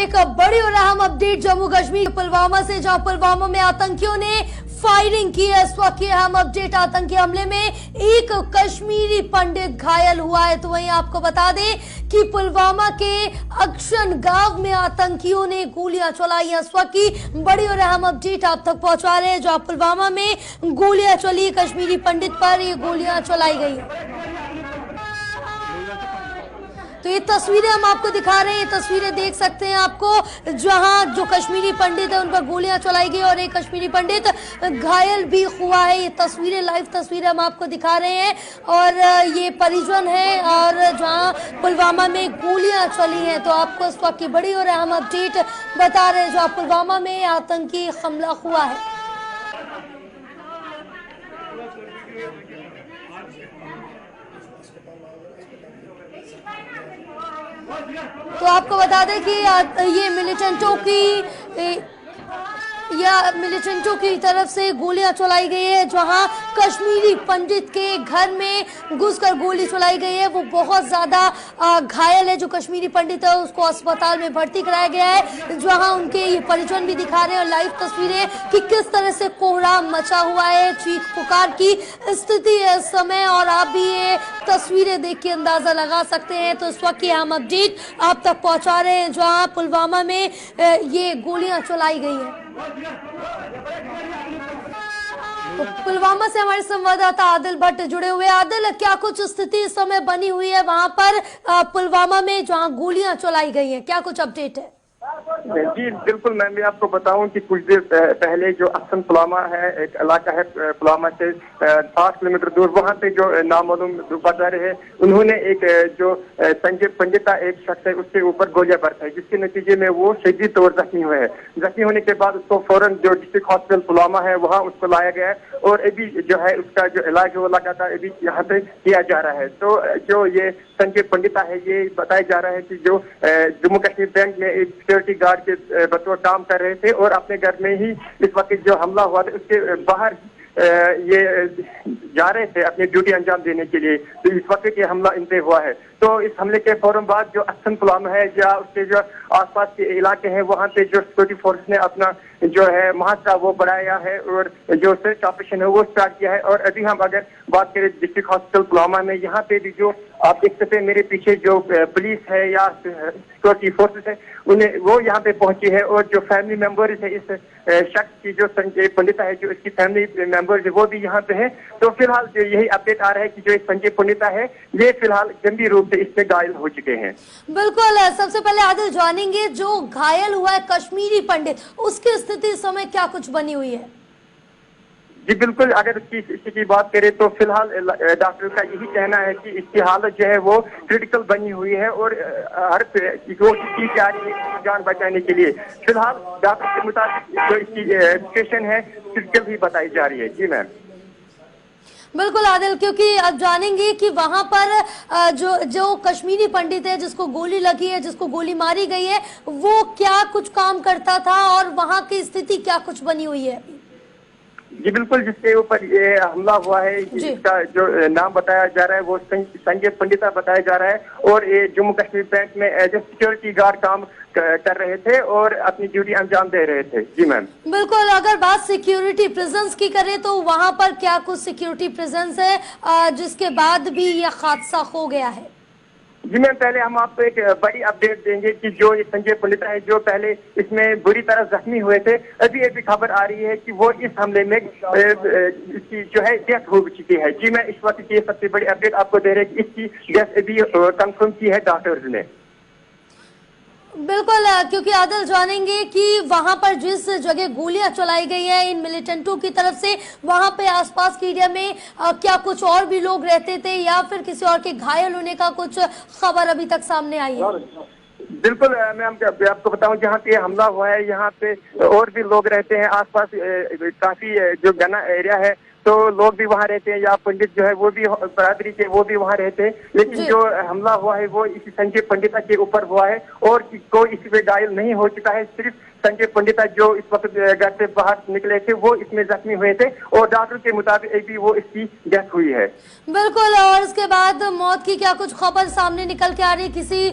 एक बड़ी और अहम अपडेट जम्मू कश्मीर पुलवामा से, जहां पुलवामा में आतंकियों ने फायरिंग की है। इस वक्त की अहम अपडेट, आतंकी हमले में एक कश्मीरी पंडित घायल हुआ है। तो वहीं आपको बता दें कि पुलवामा के अक्षन गांव में आतंकियों ने गोलियां चलाई हैं। इस वक्त की बड़ी और अहम अपडेट आप तक पहुंचा रहे हैं, जहां पुलवामा में गोलियां चली, कश्मीरी पंडित पर ये गोलियां चलाई गई। तो ये तस्वीरें हम आपको दिखा रहे हैं, ये तस्वीरें देख सकते हैं आपको, जहां जो कश्मीरी पंडित है उन पर गोलियां चलाई गई और एक कश्मीरी पंडित घायल भी हुआ है। ये तस्वीरें, लाइव तस्वीरें हम आपको दिखा रहे हैं और ये परिजन है और जहां पुलवामा में गोलियां चली हैं। तो आपको इस वक्त की बड़ी और अहम अपडेट बता रहे हैं, जहां पुलवामा में आतंकी हमला हुआ है। तो आपको बता दें कि ये मिलिटेंटों की तरफ से गोलियां चलाई गई है, जहां कश्मीरी पंडित के घर में घुसकर गोली चलाई गई है। वो बहुत ज्यादा घायल है। जो कश्मीरी पंडित है उसको अस्पताल में भर्ती कराया गया है, जहां उनके ये परिजन भी दिखा रहे हैं और लाइव तस्वीरें कि किस तरह से कोहराम मचा हुआ है, चीख पुकार की स्थिति है इस समय। और आप भी ये तस्वीरें देख के अंदाजा लगा सकते हैं। तो इस वक्त की हम अपडेट आप तक पहुंचा रहे हैं, जहां पुलवामा में ये गोलियां चलाई गई है। तो पुलवामा से हमारे संवाददाता आदिल भट्ट जुड़े हुए। आदिल, क्या कुछ स्थिति इस समय बनी हुई है वहां पर पुलवामा में जहां गोलियां चलाई गई हैं, क्या कुछ अपडेट है? जी बिल्कुल, मैं भी आपको बताऊं कि कुछ देर पहले जो अक्सन पुलवामा है, एक इलाका है पुलवामा से 8 किलोमीटर दूर, वहां पे जो नामालूम दुकानदार है उन्होंने एक जो संजय पंडिता एक शख्स है उसके ऊपर गोलियां बरसाई, जिसके नतीजे में वो शदीद तौर जख्मी हुए हैं। जख्मी होने के बाद उसको फौरन जो डिस्ट्रिक्ट हॉस्पिटल पुलवामा है वहाँ उसको लाया गया है और अभी जो है उसका जो इलाज है वो लगातार अभी यहाँ पे किया जा रहा है। तो जो ये संजय पंडिता है, ये बताया जा रहा है कि जो जम्मू कश्मीर बैंक में एक सिक्योरिटी गार्ड के बतौर काम कर रहे थे और अपने घर में ही इस वक्त जो हमला हुआ था उसके बाहर ये जा रहे थे अपनी ड्यूटी अंजाम देने के लिए। तो इस वक्त ये हमला इन पे हुआ है। तो इस हमले के फौरन बाद जो अक्सन पुलवामा है या उसके जो आसपास के इलाके हैं वहाँ पे जो सिक्योरिटी फोर्स ने अपना जो है मुहासरा वो बढ़ाया है और जो सर्च ऑपरेशन है वो स्टार्ट किया है। और अभी हम अगर बात करें डिस्ट्रिक्ट हॉस्पिटल पुलवामा में, यहाँ पे भी जो आप देख सकते हैं मेरे पीछे जो पुलिस है या सिक्योरिटी फोर्सेस है उन्हें वो यहाँ पे पहुंची है और जो फैमिली मेंबर्स है इस शख्स की जो संजय पंडिता है, जो इसकी फैमिली मेंबर्स है वो भी यहाँ पे है। तो फिलहाल जो यही अपडेट आ रहा है कि जो संजय पंडिता है ये फिलहाल गंभीर रूप से इससे घायल हो चुके हैं। बिल्कुल, सबसे पहले आदिल जानेंगे जो घायल हुआ है कश्मीरी पंडित, उसकी स्थिति इस समय क्या कुछ बनी हुई है? जी बिल्कुल, अगर इसकी बात करें तो फिलहाल डॉक्टर का यही कहना है कि इसकी हालत जो है वो क्रिटिकल बनी हुई है और हर कोशिश की जा रही है जान बचाने के लिए। फिलहाल डॉक्टर के मुताबिक जो इसकी सिचुएशन है क्रिटिकल ही बताई जा रही है। जी मैम। बिल्कुल आदिल, क्योंकि अब जानेंगे कि वहां पर जो कश्मीरी पंडित है जिसको गोली लगी है, जिसको गोली मारी गई है, वो क्या कुछ काम करता था और वहां की स्थिति क्या कुछ बनी हुई है? जी बिल्कुल, जिसके ऊपर ये हमला हुआ है इसका जो नाम बताया जा रहा है वो संजय पंडिता बताया जा रहा है और ये जम्मू कश्मीर बैंक में एज ए सिक्योरिटी गार्ड काम कर रहे थे और अपनी ड्यूटी अंजाम दे रहे थे। जी मैम। बिल्कुल, अगर बात सिक्योरिटी प्रेजेंस की करें तो वहां पर क्या कुछ सिक्योरिटी प्रेजेंस है जिसके बाद भी यह हादसा हो गया है? जी मैम, पहले हम आपको एक बड़ी अपडेट देंगे कि जो ये संजय पंडिता है जो पहले इसमें बुरी तरह जख्मी हुए थे, अभी खबर आ रही है कि वो इस हमले में इसकी जो है डेथ हो चुकी है। जी मैं इस वक्त की सबसे बड़ी अपडेट आपको दे रहे हैं कि इसकी डेथ अभी कंफर्म की है डॉक्टर्स ने। बिल्कुल, क्योंकि आदिल जानेंगे कि वहां पर जिस जगह गोलियां चलाई गई है इन मिलिटेंटों की तरफ से, वहां पे आसपास के एरिया में क्या कुछ और भी लोग रहते थे या फिर किसी और के घायल होने का कुछ खबर अभी तक सामने आई है? बिल्कुल मैं आपको बताऊं, जहाँ पे हमला हुआ है यहाँ पे और भी लोग रहते हैं। आसपास काफी जो घना एरिया है तो लोग भी वहाँ रहते हैं, या पंडित जो है वो भी बरादरी के वो भी वहाँ रहते हैं। लेकिन जो हमला हुआ है वो इसी संजय पंडिता के ऊपर हुआ है और कोई इसमें घायल नहीं हो चुका है। सिर्फ संजय पंडिता जो इस वक्त घर से बाहर निकले थे वो इसमें जख्मी हुए थे और डॉक्टर के मुताबिक भी वो इसकी डेथ हुई है। बिल्कुल। और इसके बाद मौत की क्या कुछ खबर सामने निकल के आ रही है? किसी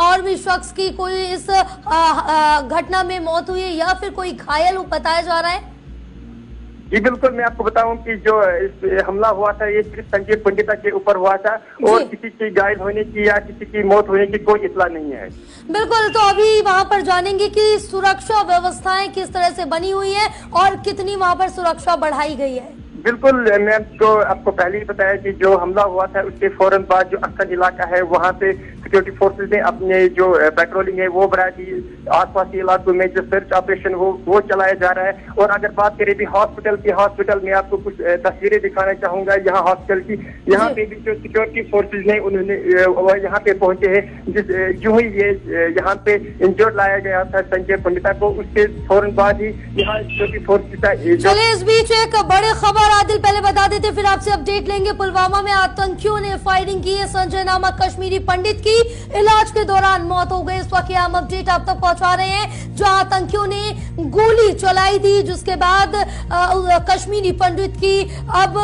और भी शख्स की कोई इस घटना में मौत हुई है या फिर कोई घायल बताया जा रहा है? जी बिल्कुल, मैं आपको बताऊं कि जो हमला हुआ था ये सिर्फ संजय पंडिता के ऊपर हुआ था और किसी की घायल होने की या किसी की मौत होने की कोई इत्तला नहीं है। बिल्कुल। तो अभी वहां पर जानेंगे कि सुरक्षा व्यवस्थाएं किस तरह से बनी हुई है और कितनी वहां पर सुरक्षा बढ़ाई गई है। बिल्कुल, मैं तो आपको पहले ही बताया कि जो हमला हुआ था उसके फौरन बाद जो अक्सर इलाका है वहाँ पे सिक्योरिटी फोर्सेज ने अपने जो पेट्रोलिंग है वो बढ़ा दी। आसपास के इलाकों में जो सर्च ऑपरेशन वो चलाया जा रहा है। और अगर बात करें भी हॉस्पिटल में आपको कुछ तस्वीरें दिखाना चाहूंगा यहाँ हॉस्पिटल की। यहाँ पे भी जो सिक्योरिटी फोर्सेज ने उन्होंने यहाँ पे पहुंचे हैं। जो ही ये यहाँ पे इंजर्ड लाया गया था संजय पंडिता को, उसके फौरन बाद ही यहाँ सिक्योरिटी फोर्सेज का। चलिए, इस बीच एक बड़ी खबर आदिल पहले बता देते फिर आपसे अपडेट लेंगे। पुलवामा में आतंकियों ने फायरिंग की है। संजय नामक कश्मीरी पंडित की इलाज के दौरान मौत हो गई। इस वक्त हम अपडेट आप तक पहुंचा रहे हैं। जो आतंकियों ने गोली चलाई थी जिसके बाद कश्मीरी पंडित की अब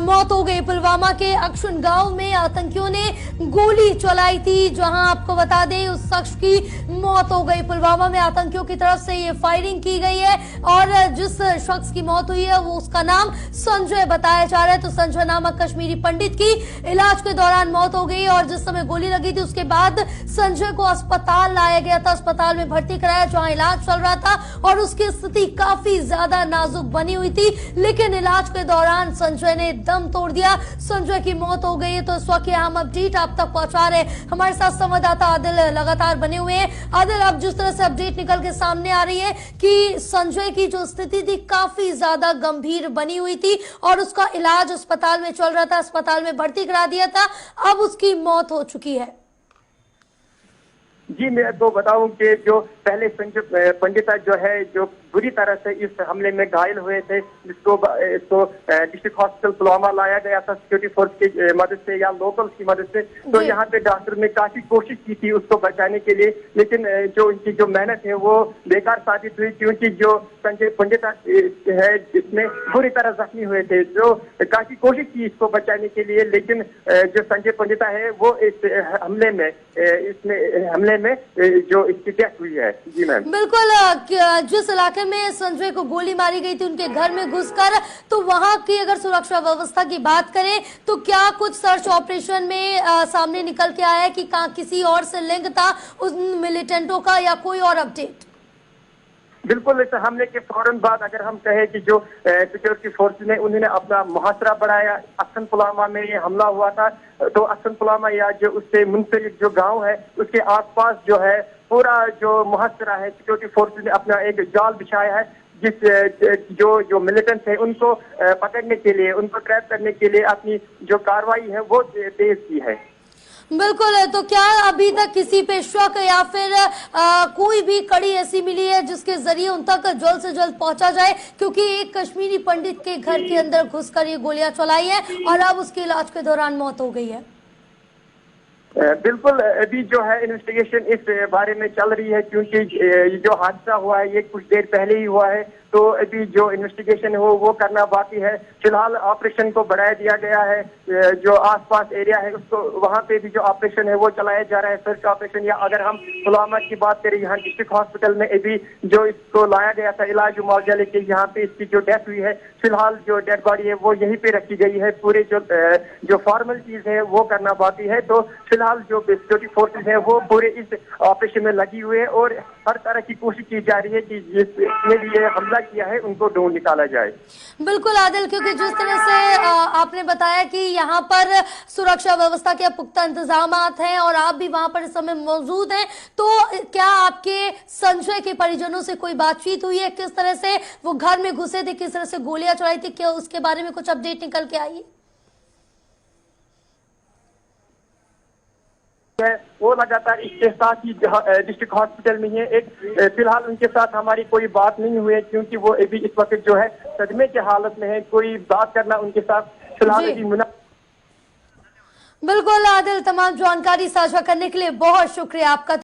मौत हो गई। पुलवामा के अक्षुन गांव में आतंकियों ने गोली चलाई थी जहां आपको बता दें उस शख्स की मौत हो गई। पुलवामा में आतंकियों की तरफ से ये फायरिंग की गई है और जिस शख्स की मौत हुई है वो उसका नाम संजय बताया जा रहा है। तो संजय नामक कश्मीरी पंडित की इलाज के दौरान मौत हो गई और जिस समय गोली लगी थी उसके बाद संजय को अस्पताल लाया गया था। अस्पताल में भर्ती कराया जहां इलाज चल रहा था और उसकी स्थिति काफी ज्यादा नाजुक बनी हुई थी। लेकिन इलाज के दौरान संजय ने दम तोड़ दिया। संजय की मौत हो गई है। तो इस वक्त हम अपडेट आप तक पहुंचा रहे हैं। हमारे साथ संवाददाता आदिल लगातार बने हुए हैं। आदिल, अब जिस तरह से अपडेट निकल के सामने आ रही है कि संजय की जो स्थिति थी काफी ज्यादा गंभीर बनी हुई थी और उसका इलाज अस्पताल में चल रहा था, अस्पताल में भर्ती करा दिया था, अब उसकी मौत हो चुकी है। जी, मैं तो बताऊं कि जो पहले संजय पंडिता जो है जो बुरी तरह से इस हमले में घायल हुए थे, जिसको डिस्ट्रिक्ट हॉस्पिटल पुलवामा लाया गया था सिक्योरिटी फोर्स की मदद से या लोकल्स की मदद से। तो यहाँ पे डॉक्टर ने काफी कोशिश की थी उसको बचाने के लिए, लेकिन जो उनकी जो मेहनत है वो बेकार साबित हुई क्योंकि जो संजय पंडिता है जिसमें बुरी तरह जख्मी हुए थे, जो काफी कोशिश की इसको बचाने के लिए, लेकिन जो संजय पंडिता है वो इस हमले में जो इसकी डेथ हुई है। जी मैम, बिल्कुल। जिस इलाके में संजय को गोली मारी गई थी उनके घर में घुसकर, तो वहां की अगर सुरक्षा व्यवस्था की बात करें तो क्या कुछ सर्च ऑपरेशन में सामने निकल के आया है कि किसी और से लिंक था उन मिलिटेंटों का या कोई और अपडेट? बिल्कुल, इस हमले के फौरन बाद अगर हम कहें कि जो सिक्योरिटी फोर्स ने उन्होंने अपना मुहासरा बढ़ाया। अक्सन पुलवामा में ये हमला हुआ था तो अक्सन पुलवामा या जो उससे मुंसलिक जो गांव है उसके आसपास जो है पूरा जो मुहासरा है सिक्योरिटी फोर्स ने अपना एक जाल बिछाया है जिस जो मिलिटेंट्स है उनको पकड़ने के लिए, उनको ट्रैप करने के लिए अपनी जो कार्रवाई है वो तेज की है। बिल्कुल है। तो क्या अभी तक किसी पे शक या फिर कोई भी कड़ी ऐसी मिली है जिसके जरिए उन तक जल्द से जल्द पहुंचा जाए? क्योंकि एक कश्मीरी पंडित के घर के अंदर घुसकर ये गोलियां चलाई है और अब उसके इलाज के दौरान मौत हो गई है। बिल्कुल, अभी जो है इन्वेस्टिगेशन इस बारे में चल रही है क्योंकि ये जो हादसा हुआ है ये कुछ देर पहले ही हुआ है। तो अभी जो इन्वेस्टिगेशन है वो करना बाकी है। फिलहाल ऑपरेशन को बढ़ाया दिया गया है। जो आसपास एरिया है उसको वहाँ पे भी जो ऑपरेशन है वो चलाया जा रहा है, सर्च ऑपरेशन। या अगर हम पुलवामा की बात करें, यहाँ डिस्ट्रिक्ट हॉस्पिटल में अभी जो इसको लाया गया था इलाज मुआवजा लेके, यहाँ पे इसकी जो डेथ हुई है, फिलहाल जो डेड बॉडी है वो यहीं पे रखी गई है। पूरे जो फॉर्मेलिटीज है वो करना बाकी है। तो फिलहाल जो सिक्योरिटी फोर्सेज है वो पूरे इस ऑपरेशन में लगी हुई है और हर तरह की कोशिश की जा रही है कि जिसने भी ये हमला किया है उनको ढूंढ निकाला जाए। बिल्कुल आदिल, क्योंकि जिस तरह से आपने बताया कि यहाँ पर सुरक्षा व्यवस्था के पुख्ता इंतजाम हैं और आप भी वहां पर इस समय मौजूद हैं, तो क्या आपके संजय के परिजनों से कोई बातचीत हुई है? किस तरह से वो घर में घुसे थे, किस तरह से गोलियां चलाई थी, क्या उसके बारे में कुछ अपडेट निकल के आई है? है वो लगातार इसके साथ ही डिस्ट्रिक्ट हॉस्पिटल में है। एक फिलहाल उनके साथ हमारी कोई बात नहीं हुई है, क्योंकि वो अभी इस वक्त जो है सदमे की हालत में है। कोई बात करना उनके साथ फिलहाल अभी बिल्कुल आदिल, तमाम जानकारी साझा करने के लिए बहुत शुक्रिया आपका।